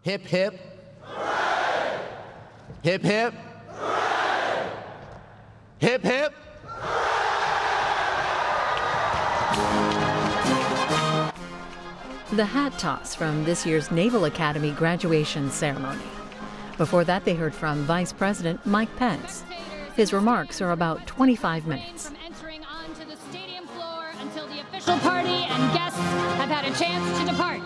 Hip, hip. Hooray! Hip, hip. Hooray! Hip, hip. The hat toss from this year's Naval Academy graduation ceremony. Before that, they heard from Vice President Mike Pence. His remarks are about 25 minutes. From entering onto the stadium floor until the official party and guests have had a chance to depart.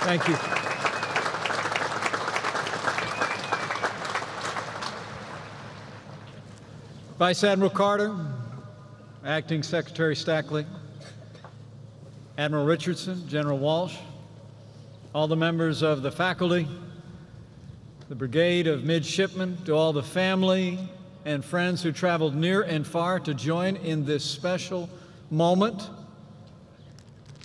Thank you. Vice Admiral Carter, Acting Secretary Stackley, Admiral Richardson, General Walsh, all the members of the faculty, the Brigade of Midshipmen, to all the family and friends who traveled near and far to join in this special moment,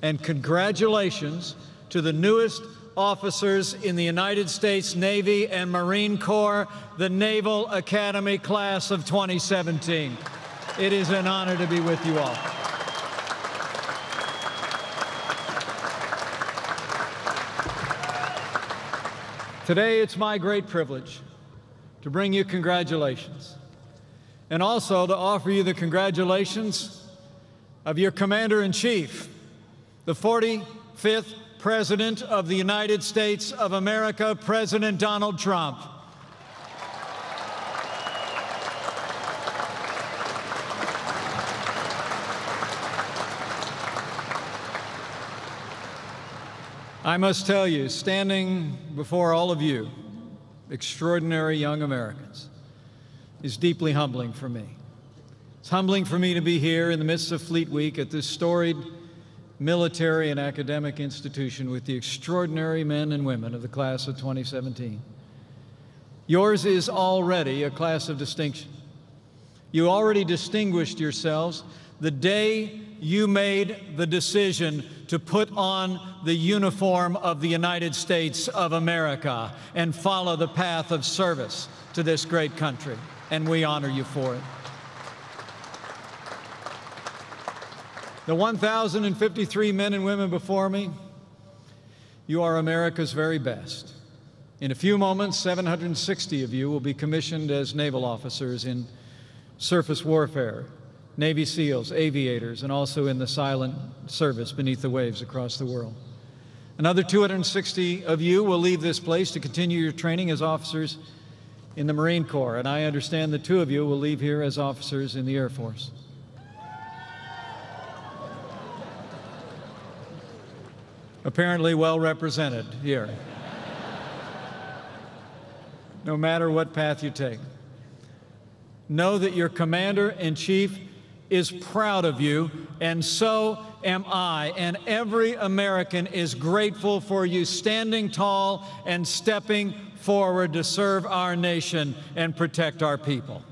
and congratulations to the newest officers in the United States Navy and Marine Corps, the Naval Academy class of 2017. It is an honor to be with you all. Today, it's my great privilege to bring you congratulations, and also to offer you the congratulations of your Commander-in-Chief, the 45th President of the United States of America, President Donald Trump. I must tell you, standing before all of you, extraordinary young Americans, is deeply humbling for me. It's humbling for me to be here in the midst of Fleet Week at this storied military and academic institution with the extraordinary men and women of the class of 2017. Yours is already a class of distinction. You already distinguished yourselves the day you made the decision to put on the uniform of the United States of America and follow the path of service to this great country, and we honor you for it. The 1,053 men and women before me, you are America's very best. In a few moments, 760 of you will be commissioned as naval officers in surface warfare, Navy SEALs, aviators, and also in the silent service beneath the waves across the world. Another 260 of you will leave this place to continue your training as officers in the Marine Corps, and I understand that 2 of you will leave here as officers in the Air Force. Apparently well represented here. No matter what path you take, know that your Commander-in-Chief is proud of you, and so am I, and every American is grateful for you standing tall and stepping forward to serve our nation and protect our people.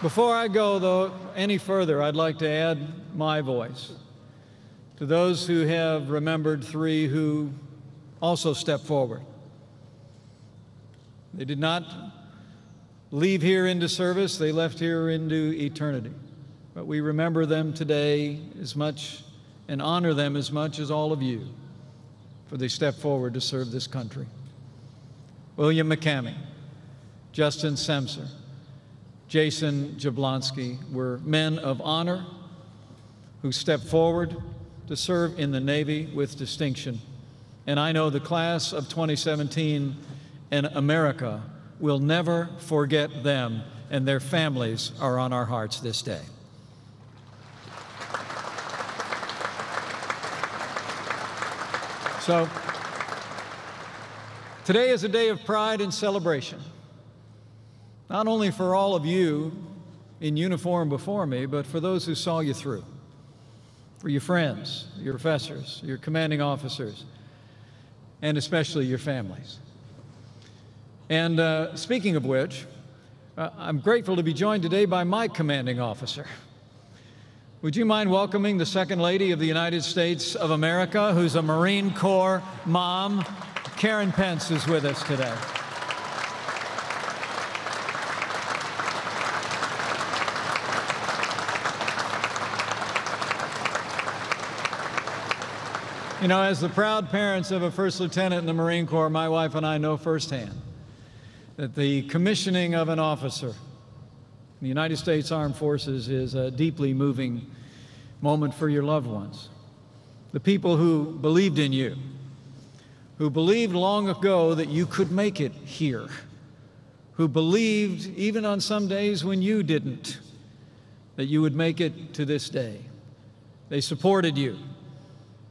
Before I go, though, any further, I'd like to add my voice to those who have remembered 3 who also stepped forward. They did not leave here into service, they left here into eternity. But we remember them today as much and honor them as much as all of you, for they stepped forward to serve this country. William McCamey, Justin Semser, Jason Jablonski were men of honor who stepped forward to serve in the Navy with distinction. And I know the class of 2017 and America will never forget them, and their families are on our hearts this day. So today is a day of pride and celebration, not only for all of you in uniform before me, but for those who saw you through, for your friends, your professors, your commanding officers, and especially your families. And speaking of which, I'm grateful to be joined today by my commanding officer. Would you mind welcoming the Second Lady of the United States of America, who's a Marine Corps mom? Karen Pence is with us today. You know, as the proud parents of a first lieutenant in the Marine Corps, my wife and I know firsthand that the commissioning of an officer in the United States Armed Forces is a deeply moving moment for your loved ones. The people who believed in you, who believed long ago that you could make it here, who believed even on some days when you didn't, that you would make it to this day. They supported you.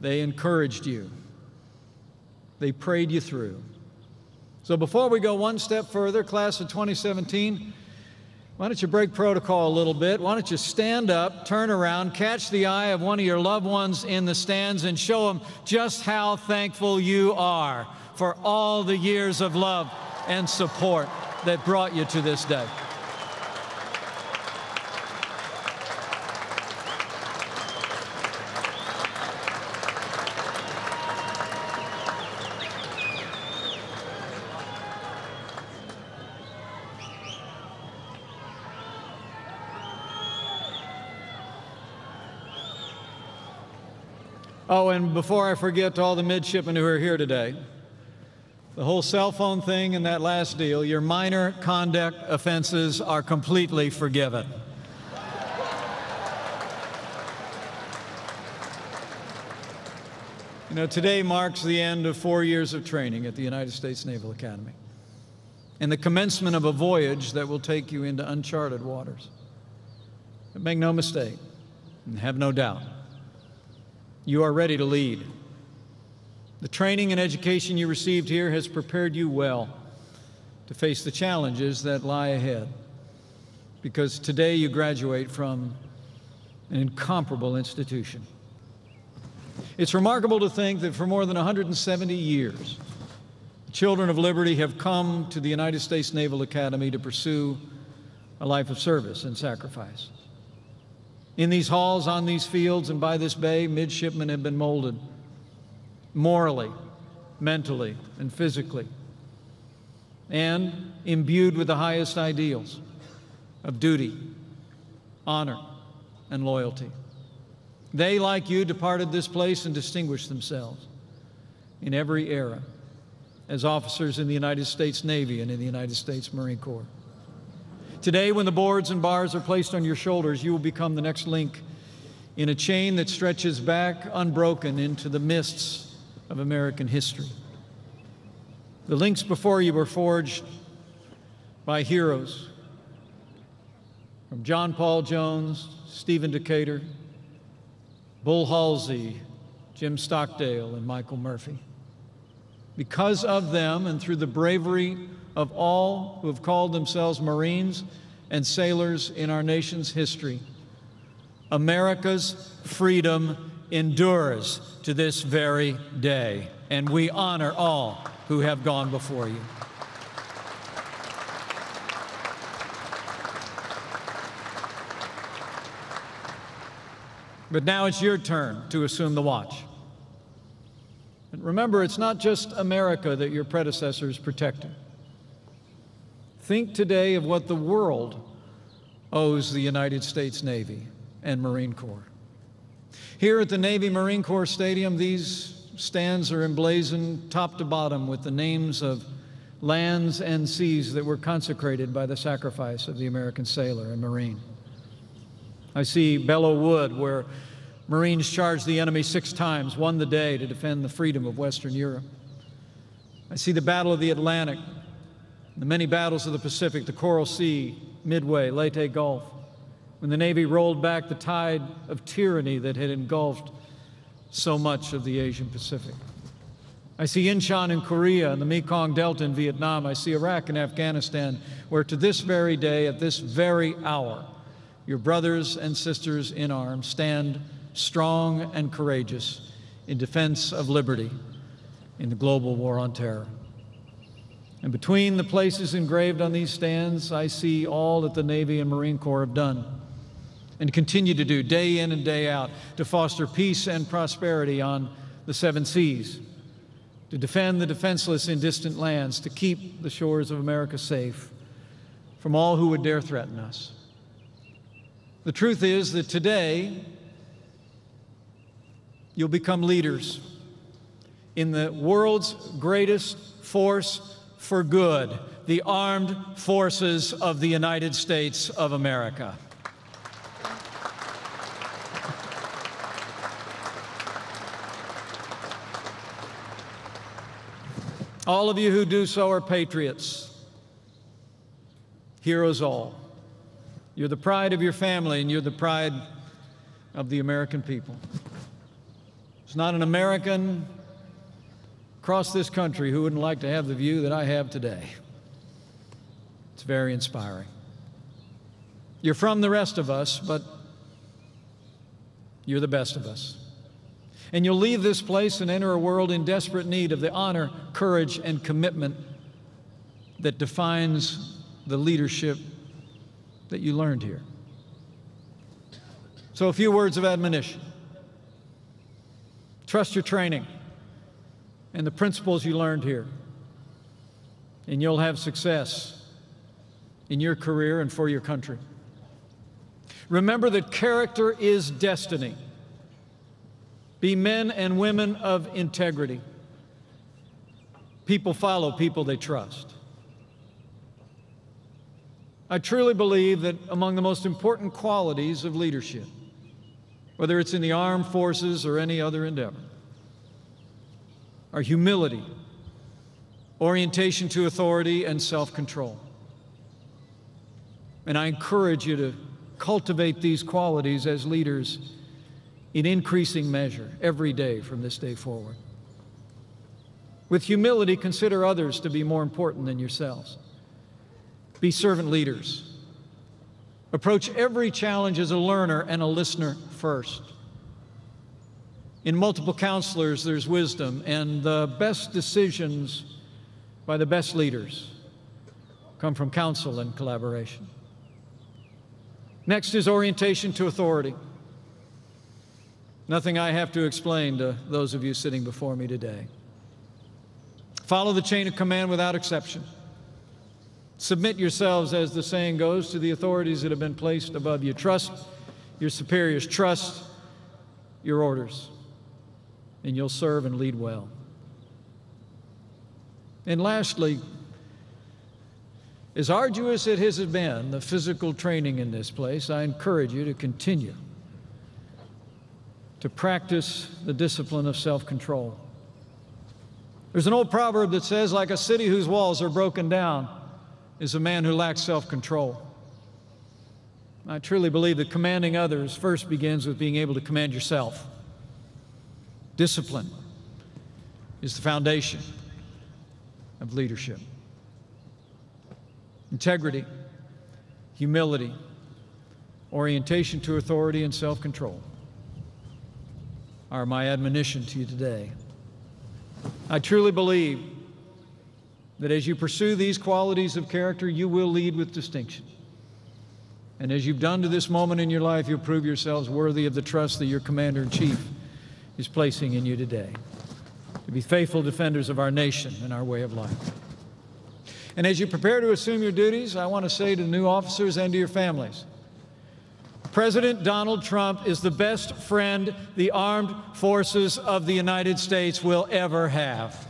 They encouraged you. They prayed you through. So before we go one step further, class of 2017, why don't you break protocol a little bit? Why don't you stand up, turn around, catch the eye of one of your loved ones in the stands and show them just how thankful you are for all the years of love and support that brought you to this day. Oh, and before I forget to all the midshipmen who are here today, the whole cell phone thing and that last deal, your minor conduct offenses are completely forgiven. You know, today marks the end of 4 years of training at the United States Naval Academy and the commencement of a voyage that will take you into uncharted waters. But make no mistake, and have no doubt, you are ready to lead. The training and education you received here has prepared you well to face the challenges that lie ahead, because today you graduate from an incomparable institution. It's remarkable to think that for more than 170 years, the children of liberty have come to the United States Naval Academy to pursue a life of service and sacrifice. In these halls, on these fields, and by this bay, midshipmen have been molded morally, mentally, and physically, and imbued with the highest ideals of duty, honor, and loyalty. They, like you, departed this place and distinguished themselves in every era as officers in the United States Navy and in the United States Marine Corps. Today, when the boards and bars are placed on your shoulders, you will become the next link in a chain that stretches back unbroken into the mists of American history. The links before you were forged by heroes from John Paul Jones, Stephen Decatur, Bull Halsey, Jim Stockdale, and Michael Murphy. Because of them and through the bravery of all who have called themselves Marines and sailors in our nation's history, America's freedom endures to this very day, and we honor all who have gone before you. But now it's your turn to assume the watch. And remember, it's not just America that your predecessors protected. Think today of what the world owes the United States Navy and Marine Corps. Here at the Navy Marine Corps Stadium, these stands are emblazoned top to bottom with the names of lands and seas that were consecrated by the sacrifice of the American sailor and Marine. I see Belleau Wood, where Marines charged the enemy 6 times, won the day to defend the freedom of Western Europe. I see the Battle of the Atlantic, the many battles of the Pacific, the Coral Sea, Midway, Leyte Gulf, when the Navy rolled back the tide of tyranny that had engulfed so much of the Asian Pacific. I see Incheon in Korea and the Mekong Delta in Vietnam. I see Iraq and Afghanistan, where to this very day, at this very hour, your brothers and sisters in arms stand strong and courageous in defense of liberty in the global war on terror. And between the places engraved on these stands, I see all that the Navy and Marine Corps have done and continue to do day in and day out to foster peace and prosperity on the seven seas, to defend the defenseless in distant lands, to keep the shores of America safe from all who would dare threaten us. The truth is that today, you'll become leaders in the world's greatest force for good, the armed forces of the United States of America. All of you who do so are patriots, heroes all. You're the pride of your family, and you're the pride of the American people. There's not an American across this country who wouldn't like to have the view that I have today. It's very inspiring. You're from the rest of us, but you're the best of us. And you'll leave this place and enter a world in desperate need of the honor, courage, and commitment that defines the leadership that you learned here. So a few words of admonition. Trust your training and the principles you learned here, and you'll have success in your career and for your country. Remember that character is destiny. Be men and women of integrity. People follow people they trust. I truly believe that among the most important qualities of leadership, whether it's in the armed forces or any other endeavor, are humility, orientation to authority, and self-control. And I encourage you to cultivate these qualities as leaders in increasing measure every day from this day forward. With humility, consider others to be more important than yourselves. Be servant leaders. Approach every challenge as a learner and a listener first. In multiple counselors, there's wisdom, and the best decisions by the best leaders come from counsel and collaboration. Next is orientation to authority. Nothing I have to explain to those of you sitting before me today. Follow the chain of command without exception. Submit yourselves, as the saying goes, to the authorities that have been placed above you. Trust your superiors. Trust your orders, and you'll serve and lead well. And lastly, as arduous as it has been, the physical training in this place, I encourage you to continue to practice the discipline of self-control. There's an old proverb that says, like a city whose walls are broken down is a man who lacks self-control. I truly believe that commanding others first begins with being able to command yourself. Discipline is the foundation of leadership. Integrity, humility, orientation to authority, and self-control are my admonition to you today. I truly believe that as you pursue these qualities of character, you will lead with distinction. And as you've done to this moment in your life, you'll prove yourselves worthy of the trust that your Commander-in-Chief is placing in you today, to be faithful defenders of our nation and our way of life. And as you prepare to assume your duties, I want to say to the new officers and to your families, President Donald Trump is the best friend the armed forces of the United States will ever have.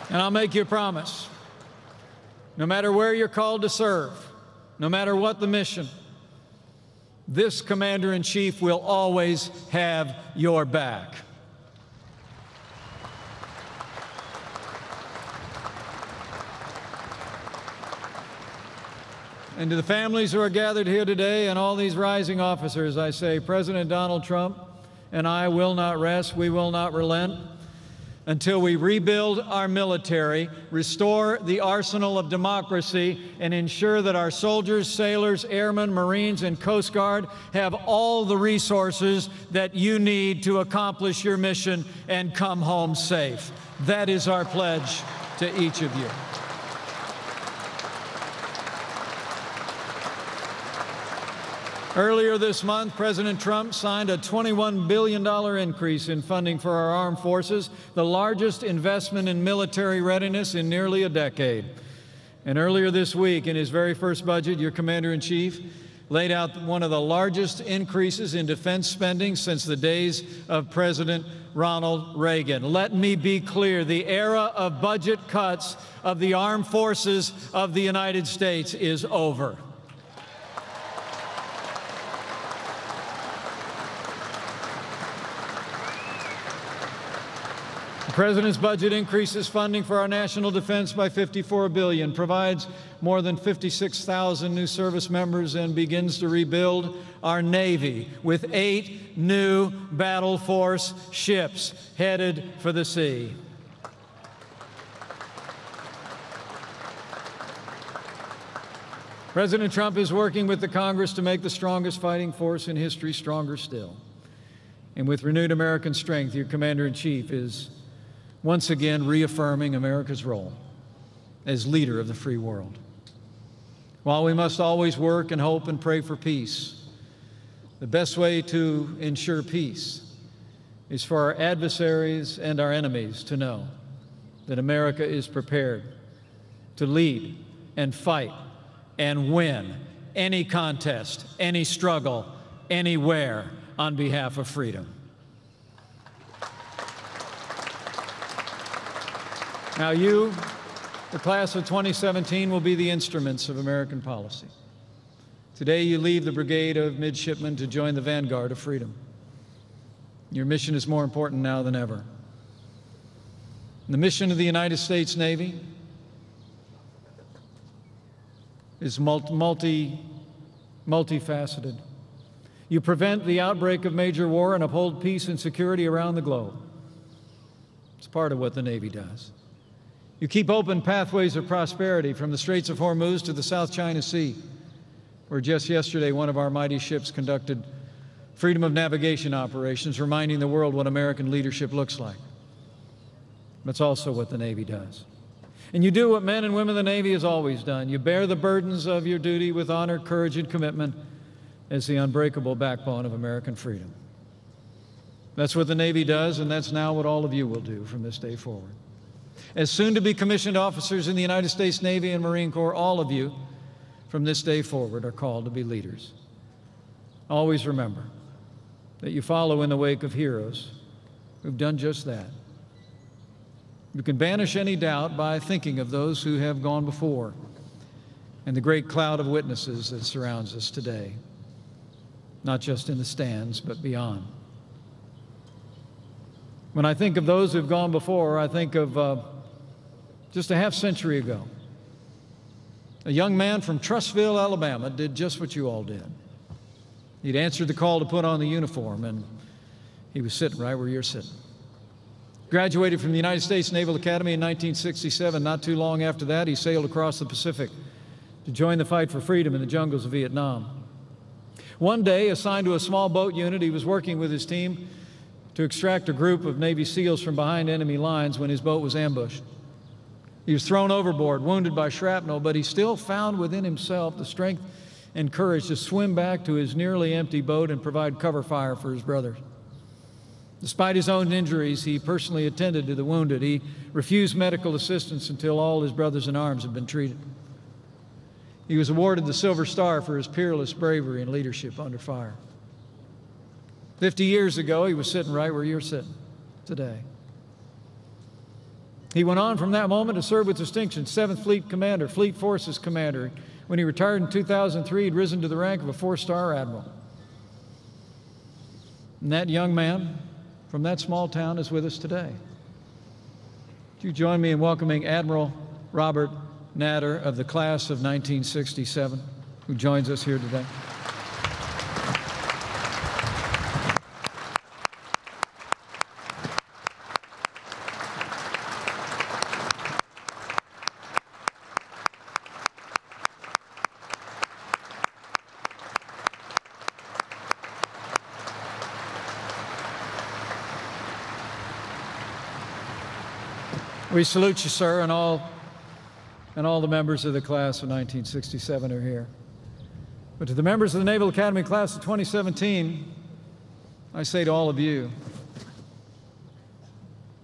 And I'll make you a promise. No matter where you're called to serve, no matter what the mission, this Commander-in-Chief will always have your back. And to the families who are gathered here today and all these rising officers, I say, President Donald Trump and I will not rest, we will not relent until we rebuild our military, restore the arsenal of democracy, and ensure that our soldiers, sailors, airmen, Marines, and Coast Guard have all the resources that you need to accomplish your mission and come home safe. That is our pledge to each of you. Earlier this month, President Trump signed a $21 billion increase in funding for our armed forces, the largest investment in military readiness in nearly a decade. And earlier this week, in his very first budget, your Commander-in-Chief laid out one of the largest increases in defense spending since the days of President Ronald Reagan. Let me be clear, the era of budget cuts of the armed forces of the United States is over. The President's budget increases funding for our national defense by $54 billion, provides more than 56,000 new service members, and begins to rebuild our Navy with 8 new battle force ships headed for the sea. President Trump is working with the Congress to make the strongest fighting force in history stronger still. And with renewed American strength, your Commander-in-Chief is once again reaffirming America's role as leader of the free world. While we must always work and hope and pray for peace, the best way to ensure peace is for our adversaries and our enemies to know that America is prepared to lead and fight and win any contest, any struggle, anywhere on behalf of freedom. Now you, the class of 2017, will be the instruments of American policy. Today you leave the brigade of midshipmen to join the vanguard of freedom. Your mission is more important now than ever. The mission of the United States Navy is multifaceted. You prevent the outbreak of major war and uphold peace and security around the globe. It's part of what the Navy does. You keep open pathways of prosperity from the Straits of Hormuz to the South China Sea, where just yesterday one of our mighty ships conducted freedom of navigation operations, reminding the world what American leadership looks like. That's also what the Navy does. And you do what men and women of the Navy has always done. You bear the burdens of your duty with honor, courage, and commitment as the unbreakable backbone of American freedom. That's what the Navy does, and that's now what all of you will do from this day forward. As soon-to-be commissioned officers in the United States Navy and Marine Corps, all of you from this day forward are called to be leaders. Always remember that you follow in the wake of heroes who've done just that. You can banish any doubt by thinking of those who have gone before and the great cloud of witnesses that surrounds us today, not just in the stands, but beyond. When I think of those who've gone before, I think of just a half century ago. A young man from Trussville, Alabama, did just what you all did. He'd answered the call to put on the uniform, and he was sitting right where you're sitting. Graduated from the United States Naval Academy in 1967. Not too long after that, he sailed across the Pacific to join the fight for freedom in the jungles of Vietnam. One day, assigned to a small boat unit, he was working with his team to extract a group of Navy SEALs from behind enemy lines when his boat was ambushed. He was thrown overboard, wounded by shrapnel, but he still found within himself the strength and courage to swim back to his nearly empty boat and provide cover fire for his brothers. Despite his own injuries, he personally attended to the wounded. He refused medical assistance until all his brothers in arms had been treated. He was awarded the Silver Star for his peerless bravery and leadership under fire. 50 years ago, he was sitting right where you're sitting today. He went on from that moment to serve with distinction, 7th Fleet Commander, Fleet Forces Commander. When he retired in 2003, he'd risen to the rank of a 4-star admiral. And that young man from that small town is with us today. Would you join me in welcoming Admiral Robert Natter of the class of 1967? who joins us here today. We salute you, sir, and all the members of the class of 1967 are here. But to the members of the Naval Academy class of 2017, I say to all of you,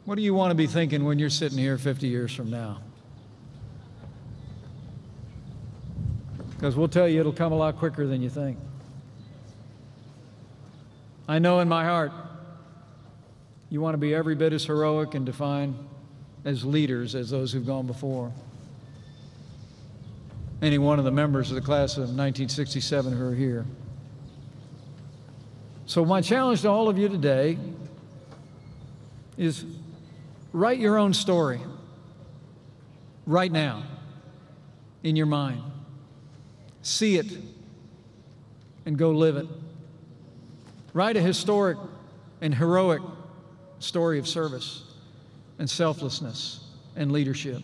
what do you want to be thinking when you're sitting here 50 years from now? Because we'll tell you it'll come a lot quicker than you think. I know in my heart you want to be every bit as heroic and defined as leaders as those who've gone before. Any one of the members of the class of 1967 who are here. So my challenge to all of you today is write your own story right now in your mind. See it and go live it. Write a historic and heroic story of service and selflessness and leadership,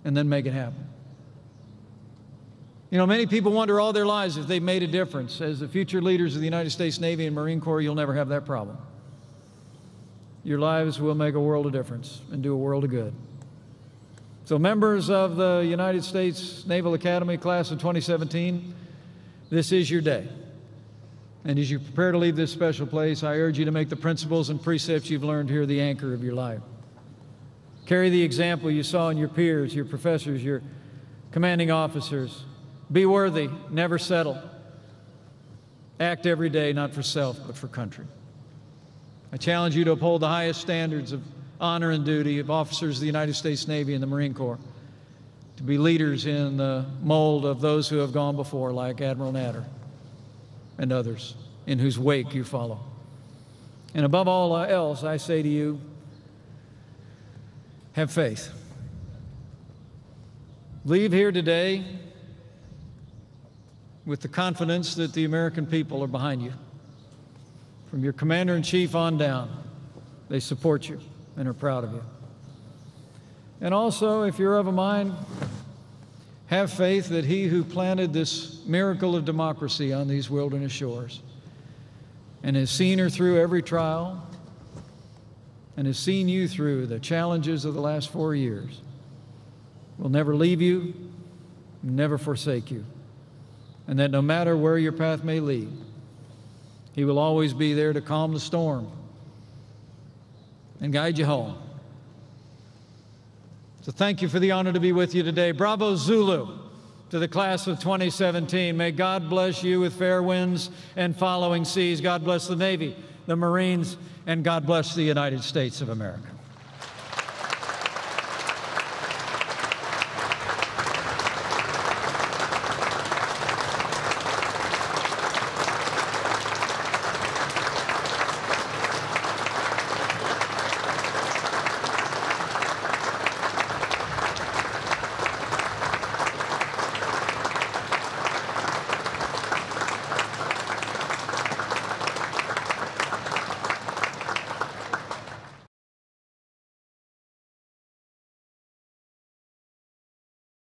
and then make it happen. You know, many people wonder all their lives if they've made a difference. As the future leaders of the United States Navy and Marine Corps, you'll never have that problem. Your lives will make a world of difference and do a world of good. So members of the United States Naval Academy class of 2017, this is your day. And as you prepare to leave this special place, I urge you to make the principles and precepts you've learned here the anchor of your life. Carry the example you saw in your peers, your professors, your commanding officers. Be worthy, never settle. Act every day, not for self, but for country. I challenge you to uphold the highest standards of honor and duty of officers of the United States Navy and the Marine Corps, to be leaders in the mold of those who have gone before, like Admiral Natter and others in whose wake you follow. And above all else, I say to you, have faith. Leave here today with the confidence that the American people are behind you. From your commander-in-chief on down, they support you and are proud of you. And also, if you're of a mind, have faith that he who planted this miracle of democracy on these wilderness shores and has seen her through every trial and has seen you through the challenges of the last 4 years will never leave you, never forsake you, and that no matter where your path may lead, he will always be there to calm the storm and guide you home. So thank you for the honor to be with you today. Bravo Zulu to the class of 2017. May God bless you with fair winds and following seas. God bless the Navy, the Marines, and God bless the United States of America.